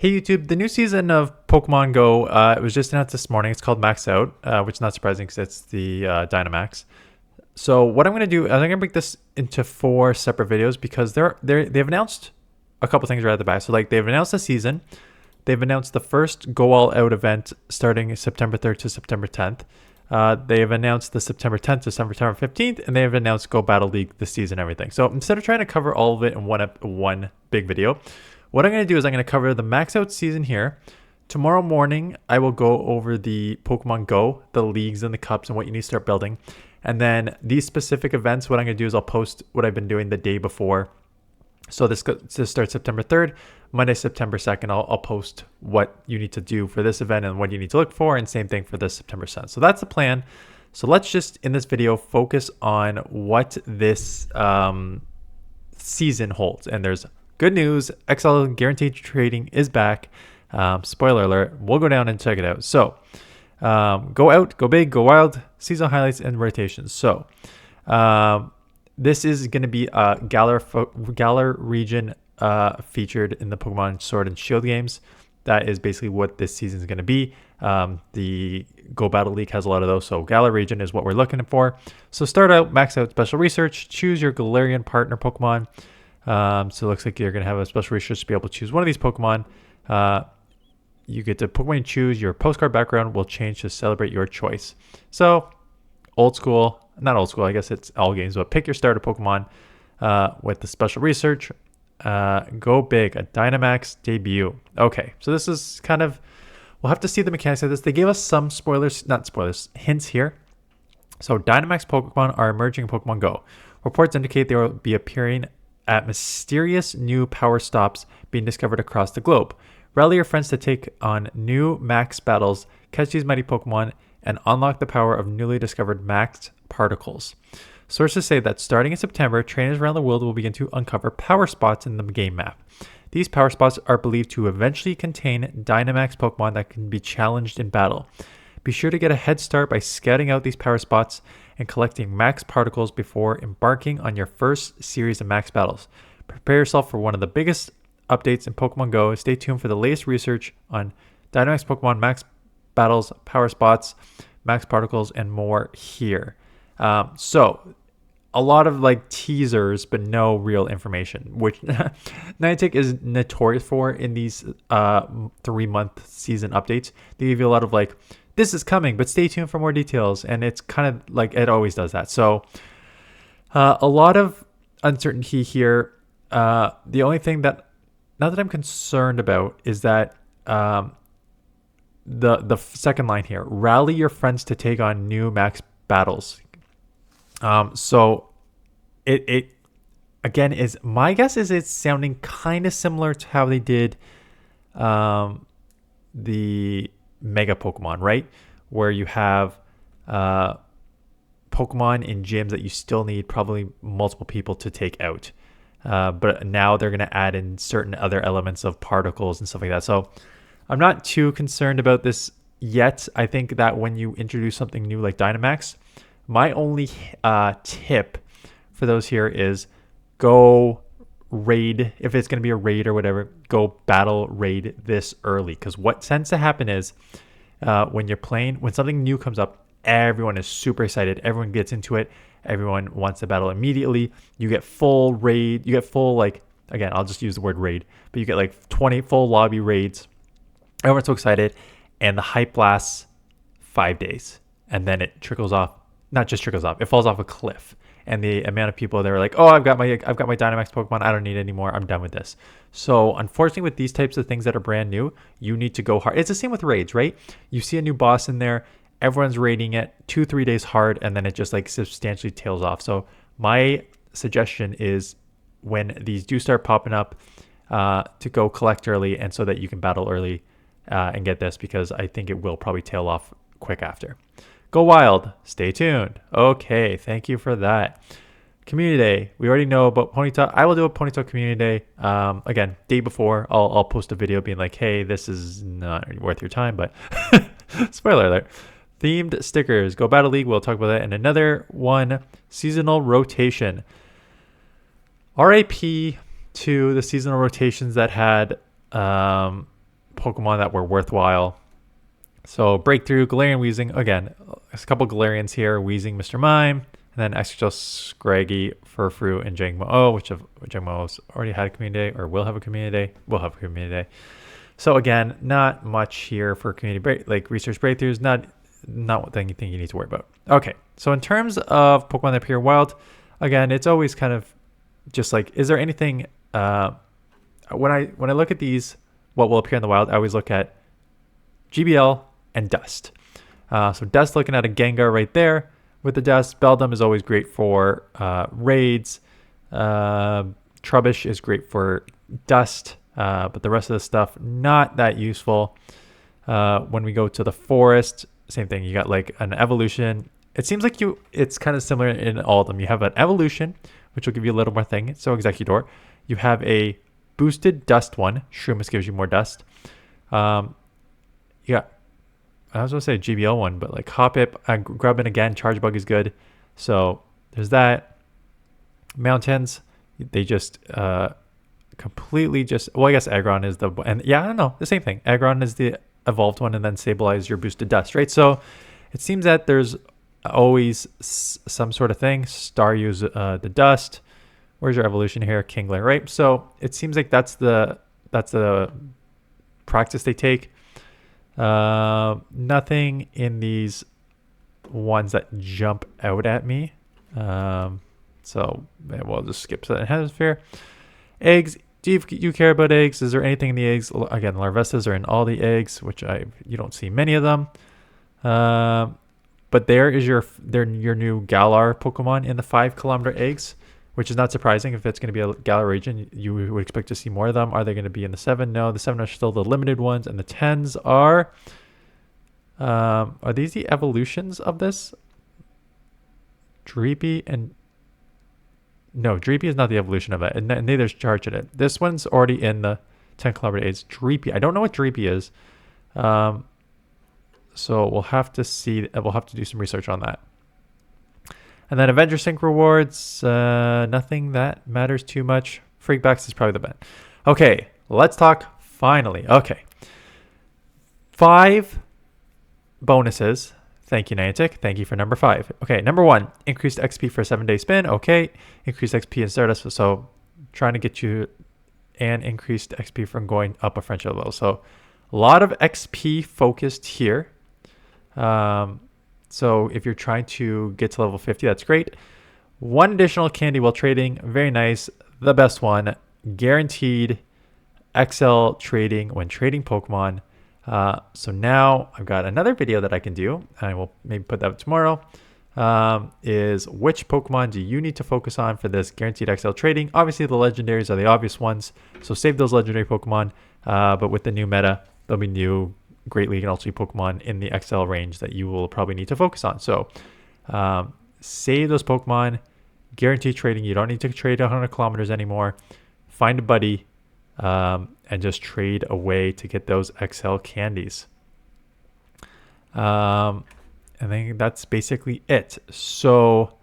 Hey YouTube, the new season of Pokemon Go, it was just announced this morning. It's called Max Out, which is not surprising because it's the Dynamax. So what I'm going to do is I'm going to break this into 4 separate videos because they've announced a couple things right at the back. So like they've announced the season, they've announced the first Go All Out event starting September 3rd to September 10th. They've announced the September 10th to September 15th, and they have announced Go Battle League, the season, everything. So instead of trying to cover all of it in one big video, what I'm going to do is I'm going to cover the Max Out season here. Tomorrow morning, I will go over the Pokemon Go, the leagues and the cups and what you need to start building. And then these specific events, what I'm going to do is I'll post what I've been doing the day before. So this starts September 3rd, Monday, September 2nd. I'll post what you need to do for this event and what you need to look for. And same thing for this September 7th. So that's the plan. So let's just, in this video, focus on what this season holds. And there's good news, XL guaranteed trading is back. Spoiler alert, we'll go down and check it out. So go out, go big, go wild, seasonal highlights and rotations. So this is going to be a Galar region featured in the Pokemon Sword and Shield games. That is basically what this season is going to be. The Go Battle League has a lot of those, so Galar region is what we're looking for. So start out, max out special research, choose your Galarian partner Pokemon. So it looks like you're going to have a special research to be able to choose one of these Pokemon. You get to Pokemon you choose. Your postcard background will change to celebrate your choice. So old school, not old school, I guess it's all games, but pick your starter Pokemon with the special research. Go big, a Dynamax debut. Okay, so this is kind of, we'll have to see the mechanics of this. They gave us some hints here. So Dynamax Pokemon are emerging in Pokemon Go. Reports indicate they will be appearing at mysterious new power stops being discovered across the globe. Rally your friends to take on new max battles, catch these mighty Pokemon, and unlock the power of newly discovered max particles. Sources say that starting in September, trainers around the world will begin to uncover power spots in the game map. These power spots are believed to eventually contain Dynamax Pokemon that can be challenged in battle. Be sure to get a head start by scouting out these power spots and collecting max particles before embarking on your first series of max battles. Prepare yourself for one of the biggest updates in Pokemon Go. Stay tuned for the latest research on Dynamax Pokemon max battles, power spots, max particles, and more here. So a lot of like teasers, but no real information, which Niantic is notorious for in these 3-month season updates. They give you a lot of like, this is coming, but stay tuned for more details. And it's kind of like it always does that. So a lot of uncertainty here. The only thing that, not that I'm concerned about, is that the second line here, rally your friends to take on new max battles. So it again is, my guess is it's sounding kind of similar to how they did the Mega Pokemon, right? Where you have Pokemon in gyms that you still need probably multiple people to take out. But now they're going to add in certain other elements of particles and stuff like that. So I'm not too concerned about this yet. I think that when you introduce something new like Dynamax, my only tip for those here is go raid. If it's going to be a raid or whatever, go battle raid this early. Because what tends to happen is when you're playing, when something new comes up, everyone is super excited. Everyone gets into it. Everyone wants to battle immediately. You get full raid. You get full, like, again, I'll just use the word raid, but you get like 20 full lobby raids. Everyone's so excited. And the hype lasts 5 days. And then it trickles off. Not just trickles off. It falls off a cliff. And the amount of people that are like, oh, I've got my Dynamax Pokemon. I don't need it anymore. I'm done with this. So unfortunately, with these types of things that are brand new, you need to go hard. It's the same with raids, right? You see a new boss in there. Everyone's raiding it 2-3 days hard, and then it just like substantially tails off. So my suggestion is when these do start popping up, to go collect early, and so that you can battle early and get this, because I think it will probably tail off quick after. Go wild. Stay tuned. Okay, thank you for that. Community Day. We already know about Ponyta. I will do a Ponyta Community Day. Again, day before, I'll post a video being like, hey, this is not worth your time, but spoiler alert. Themed stickers. Go Battle League. We'll talk about that. And another one, seasonal rotation. RAP to the seasonal rotations that had Pokemon that were worthwhile. So Breakthrough, Galarian, Weezing. Again, a couple Galarians here. Weezing, Mr. Mime. And then Extra Scraggy, Furfrou, and Jangmo-O, which Jangmo-O's already had a community day or will have a community day. Will have a community day. So again, not much here for community research breakthroughs. Not anything you need to worry about. Okay, so in terms of Pokemon that appear wild, again, it's always kind of just like, is there anything? When I look at these, what will appear in the wild, I always look at GBL and Dust. So Dust, looking at a Gengar right there with the Dust. Beldum is always great for raids. Trubbish is great for Dust. But the rest of the stuff, not that useful. When we go to the forest, same thing. You got like an evolution. It seems like it's kind of similar in all of them. You have an evolution, which will give you a little more thing. So Executor. You have a boosted dust one. Shroomis gives you more dust. Yeah, I was going to say GBL one, but like Hoppip, Grubbin again, Charge Bug is good. So there's that. Mountains, they just completely just, well, I guess Aggron is and yeah, I don't know, the same thing. Aggron is the evolved one, and then Stabilize your boosted dust, right? So it seems that there's always some sort of thing. Staryu's the dust. Where's your evolution here? Kingler, right? So it seems like that's the practice they take. Nothing in these ones that jump out at me. So we'll just skip that hemisphere. Eggs. Do you care about eggs? Is there anything in the eggs? Again, Larvestas are in all the eggs, which you don't see many of them. But there is your new Galar Pokemon in the 5-kilometer eggs, which is not surprising. If it's going to be a Galar region, you would expect to see more of them. Are they going to be in the 7? No, the 7 are still the limited ones, and the 10s are these the evolutions of this? Dreepy and no, Dreepy is not the evolution of it, and neither is Charged. This one's already in the 10-kilometer eggs. Dreepy, I don't know what Dreepy is. So we'll have to see. We'll have to do some research on that. And then Avenger Sync rewards, nothing that matters too much. Freakbacks is probably the best. Okay, let's talk finally. Okay. 5 bonuses. Thank you, Niantic. Thank you for number 5. Okay, number 1, increased XP for a 7-day spin. Okay, increased XP in Stardust. So trying to get you an increased XP from going up a friendship level. So a lot of XP focused here. So if you're trying to get to level 50, that's great. 1 additional candy while trading. Very nice. The best one. Guaranteed XL trading when trading Pokemon. So now I've got another video that I can do. I will maybe put that up tomorrow. Is which Pokemon do you need to focus on for this guaranteed XL trading? Obviously, the legendaries are the obvious ones. So save those legendary Pokemon. But with the new meta, there'll be new Great League and Ultra League Pokemon in the XL range that you will probably need to focus on. So save those Pokemon, guaranteed trading. You don't need to trade 100 kilometers anymore. Find a buddy and just trade away to get those XL candies. I think that's basically it. So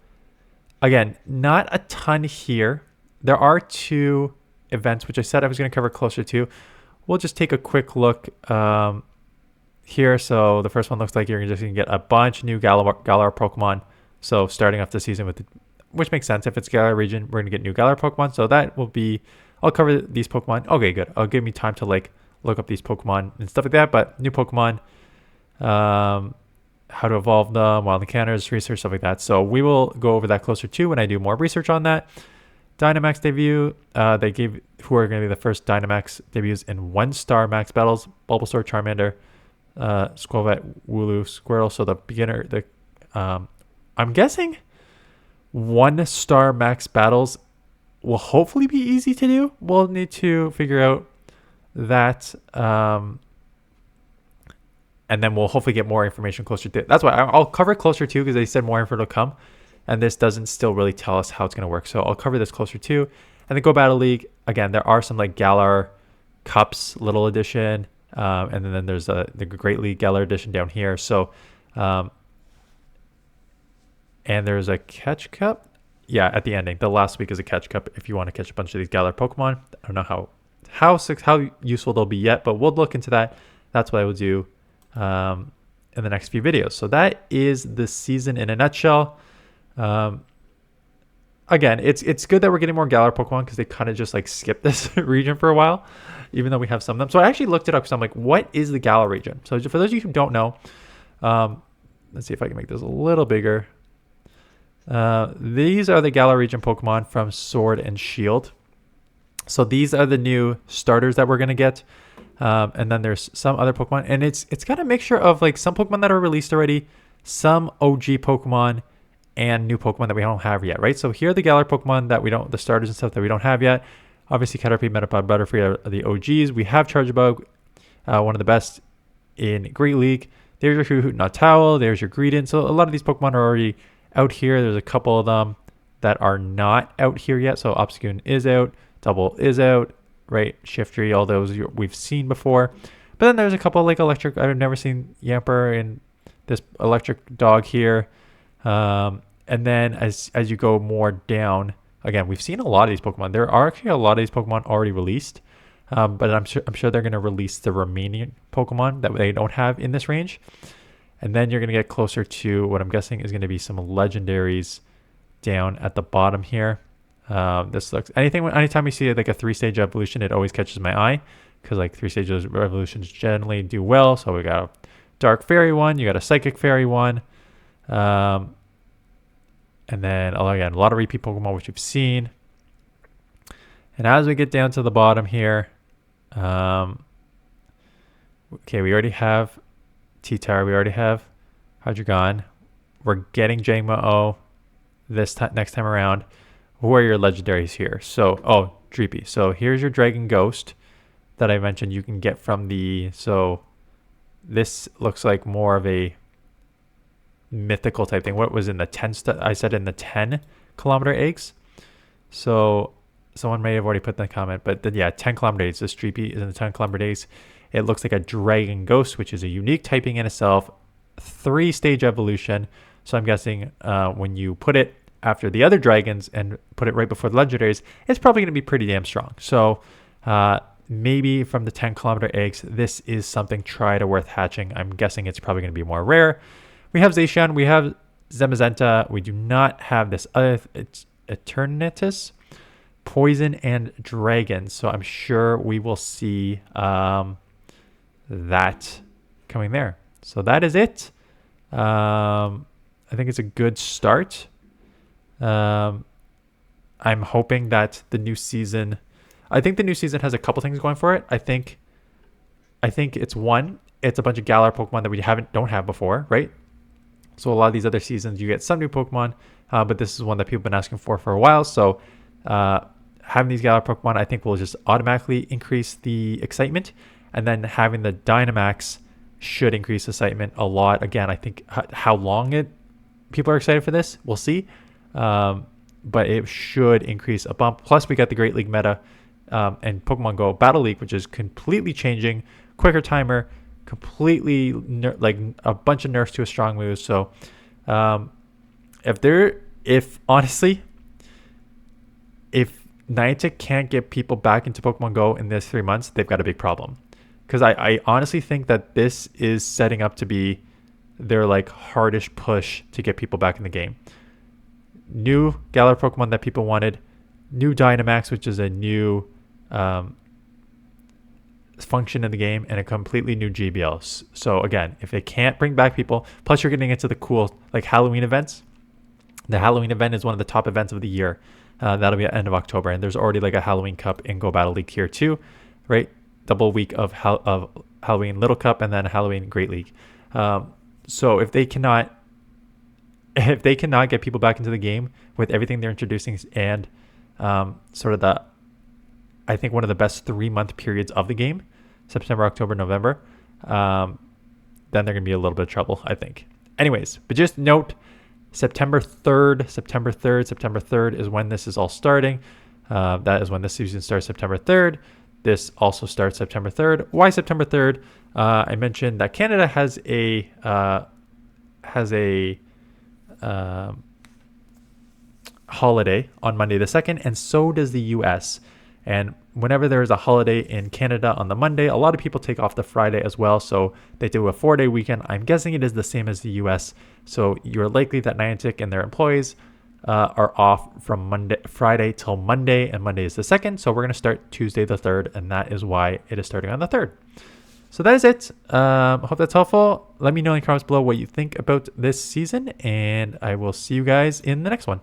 again, not a ton here. There are 2 events, which I said I was going to cover closer to. We'll just take a quick look here. So the first one looks like you're just going to get a bunch of new Galar Pokemon. So starting off the season with, which makes sense. If it's Galar region, we're going to get new Galar Pokemon. So that will be, I'll cover these Pokemon. Okay, good. I'll give me time to like look up these Pokemon and stuff like that. But new Pokemon, how to evolve them, wild encounters, research, stuff like that. So we will go over that closer too when I do more research on that. Dynamax debut, they gave who are going to be the first Dynamax debuts in 1-star max battles: Bulbasaur, Charmander, Squirtle, Wooloo, Squirtle. So the beginner, I'm guessing 1-star max battles will hopefully be easy to do. We'll need to figure out that, and then we'll hopefully get more information closer to it. That's why I'll cover it closer too, because they said more info to come. And this doesn't still really tell us how it's going to work. So I'll cover this closer too. And then Go Battle League. Again, there are some like Galar Cups, little edition. And then there's the Great League Galar edition down here. So, and there's a Catch Cup. Yeah, at the ending. The last week is a Catch Cup if you want to catch a bunch of these Galar Pokemon. I don't know how how useful they'll be yet, but we'll look into that. That's what I will do in the next few videos. So that is the season in a nutshell. Again, it's good that we're getting more Galar Pokemon because they kind of just like skip this region for a while, even though we have some of them. So I actually looked it up because I'm like, what is the Galar region? So for those of you who don't know, let's see if I can make this a little bigger. These are the Galar region Pokemon from Sword and Shield. So these are the new starters that we're going to get. And then there's some other Pokemon. And it's got a mixture of like some Pokemon that are released already, some OG Pokemon, and new Pokemon that we don't have yet, right? So here are the Galar Pokemon that we don't, the starters and stuff that we don't have yet. Obviously, Caterpie, Metapod, Butterfree are the OGs. We have Charjabug, one of the best in Great League. There's your Hoot Noctowl. There's your Greedent. So a lot of these Pokemon are already out here. There's a couple of them that are not out here yet. So Obstagoon is out. Double is out, right? Shiftry, all those we've seen before. But then there's a couple like electric. I've never seen Yamper and this electric dog here. And then as you go more down, again, we've seen a lot of these Pokemon. There are actually a lot of these Pokemon already released, but I'm sure they're going to release the remaining Pokemon that they don't have in this range. And then you're going to get closer to what I'm guessing is going to be some legendaries down at the bottom here. This looks anytime you see like a 3-stage evolution, it always catches my eye because like 3 stages of evolutions generally do well. So we got a Dark Fairy one, you got a Psychic Fairy one. And then again, a lot of repeat Pokemon which you've seen. And as we get down to the bottom here, okay, we already have T-Tar, we already have Hydreigon. We're getting Jangmo-O this next time around. Who are your legendaries here? So, Dreepy. So here's your Dragon Ghost that I mentioned you can get from so this looks like more of a mythical type thing. What was in the 10 I said in the 10 kilometer eggs. So someone may have already put in the comment, but then, yeah, 10 kilometer eggs. This Dreepy is in the 10 kilometer eggs. It looks like a Dragon Ghost, which is a unique typing in itself, 3-stage evolution. So I'm guessing when you put it after the other dragons and put it right before the legendaries, it's probably going to be pretty damn strong. So maybe from the 10 kilometer eggs, this is something tried or worth hatching. I'm guessing it's probably going to be more rare. We have Zacian, we have Zamazenta. We do not have this other, it's Eternatus, Poison, and Dragon. So I'm sure we will see that coming there. So that is it. I think it's a good start. I'm hoping that the new season, I think the new season has a couple things going for it. I think it's a bunch of Galar Pokemon that we don't have before, right? So a lot of these other seasons, you get some new Pokemon, but this is one that people have been asking for a while. So having these Galar Pokemon, I think will just automatically increase the excitement. And then having the Dynamax should increase excitement a lot. Again, I think how long people are excited for this, we'll see. But it should increase a bump. Plus, we got the Great League meta and Pokemon Go Battle League, which is completely changing. Quicker timer, completely like a bunch of nerfs to a strong move. So if Niantic can't get people back into Pokemon Go in this 3 months, they've got a big problem. Because I honestly think that this is setting up to be their like hardest push to get people back in the game. New Galar Pokemon that people wanted, new Dynamax, which is a new function in the game, and a completely new GBL. So again, if they can't bring back people, plus you're getting into the cool like Halloween events. The Halloween event is one of the top events of the year. That'll be at the end of October, and there's already like a Halloween Cup in Go Battle League here too, right? Double week of Halloween Little Cup and then Halloween Great League. So if they cannot get people back into the game with everything they're introducing and sort of I think one of the best 3-month periods of the game, September, October, November, then they're going to be a little bit of trouble, I think. Anyways, but just note, September 3rd is when this is all starting. That is when this season starts, September 3rd. This also starts September 3rd. Why September 3rd? I mentioned that Canada has a holiday on Monday the 2nd, and so does the US. And whenever there is a holiday in Canada on the Monday, a lot of people take off the Friday as well. So they do a 4-day weekend. I'm guessing it is the same as the US. So you're likely that Niantic and their employees are off from Friday till Monday, and Monday is the 2nd. So we're going to start Tuesday the 3rd, and that is why it is starting on the 3rd. So that is it. Hope that's helpful. Let me know in the comments below what you think about this season, and I will see you guys in the next one.